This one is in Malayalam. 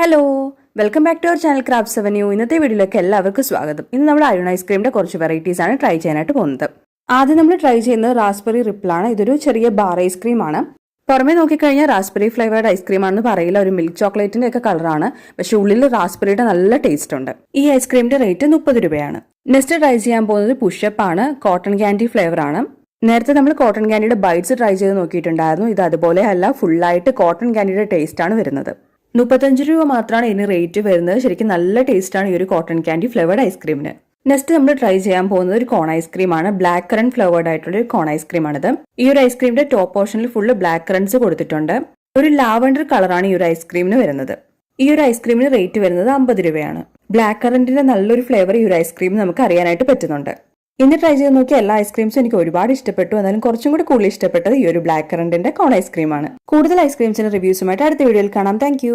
Hello, welcome back to our channel crafts avenue. ഇന്നത്തെ വീഡിയോയിലേക്ക് എല്ലാവർക്കും സ്വാഗതം. ഇന്ന് നമ്മൾ അരുൺ ഐസ്ക്രീമിന്റെ കുറച്ച് വെറൈറ്റീസ് ആണ് ട്രൈ ചെയ്യാനായിട്ട് പോകുന്നത്. ആദ്യം നമ്മൾ ട്രൈ ചെയ്യുന്നത് റാസ്ബെറി റിപ്പിളാണ്. ഇതൊരു ചെറിയ ബാർ ഐസ്ക്രീം ആണ്. പുറമേ നോക്കിക്കഴിഞ്ഞാൽ റാസ്ബെറി ഫ്ലേവേർഡ് ഐസ്ക്രീം ആണെന്ന് പറയില്ല, ഒരു മിൽക്ക് ചോക്ലേറ്റിന്റെ ഒക്കെ കളറാണ്. പക്ഷെ ഉള്ളിൽ റാസ്ബെറിയുടെ നല്ല ടേസ്റ്റ് ഉണ്ട്. ഈ ഐസ്ക്രീമിന്റെ റേറ്റ് 30 രൂപയാണ്. നെക്സ്റ്റ് ട്രൈ ചെയ്യാൻ പോകുന്നത് പുഷപ്പ് ആണ്. കോട്ടൺ ക്യാൻഡി ഫ്ലേവർ ആണ്. നേരത്തെ നമ്മൾ കോട്ടൺ ക്യാൻഡിയുടെ ബൈറ്റ്സ് ട്രൈ ചെയ്ത് നോക്കിയിട്ടുണ്ടായിരുന്നു. ഇത് അതുപോലെ അല്ല, ഫുള്ളായിട്ട് കോട്ടൺ ക്യാൻഡിയുടെ ടേസ്റ്റ് ആണ് വരുന്നത്. 35 രൂപ മാത്രമാണ് ഇതിന് റേറ്റ് വരുന്നത്. ശരിക്കും നല്ല ടേസ്റ്റാണ് ഈ ഒരു കോട്ടൺ ക്യാൻഡി ഫ്ലേവേർഡ് ഐസ്ക്രീമിന്. നെക്സ്റ്റ് നമ്മൾ ട്രൈ ചെയ്യാൻ പോകുന്നത് ഒരു കോൺ ഐസ്ക്രീം ആണ്. ബ്ലാക്ക് കറന്റ് ഫ്ലേവേർഡ് ആയിട്ടുള്ള ഒരു കോൺ ഐസ്ക്രീം ആണിത്. ഈ ഒരു ഐസ്ക്രീമിന്റെ ടോപ്പ് പോർഷനിൽ ഫുള്ള് ബ്ലാക്ക് കറന്റ്സ് കൊടുത്തിട്ടുണ്ട്. ഒരു ലാവൻഡർ കളറാണ് ഈ ഒരു ഐസ്ക്രീമിന് വരുന്നത്. ഈ ഒരു ഐസ്ക്രീമിന് റേറ്റ് വരുന്നത് 50 രൂപയാണ്. ബ്ലാക്ക് കറന്റിന്റെ നല്ലൊരു ഫ്ലേവർ ഈ ഒരു ഐസ്ക്രീം നമുക്ക് അറിയാനായിട്ട് പറ്റുന്നുണ്ട്. ഇന്ന് ട്രൈ ചെയ്ത് നോക്കിയ എല്ലാ ഐസ്ക്രീംസും എനിക്ക് ഒരുപാട് ഇഷ്ടപ്പെട്ടു. എന്നാലും കുറച്ചും കൂടി കൂടുതൽ ഇഷ്ടപ്പെട്ടത് ഈ ഒരു ബ്ലാക്ക് കറന്റിന്റെ കോൺ ഐസ്ക്രീം ആണ്. കൂടുതൽ ഐസ്ക്രീംസിന്റെ റിവ്യൂസുമായിട്ട് അടുത്ത വീഡിയോയിൽ കാണാം. താങ്ക്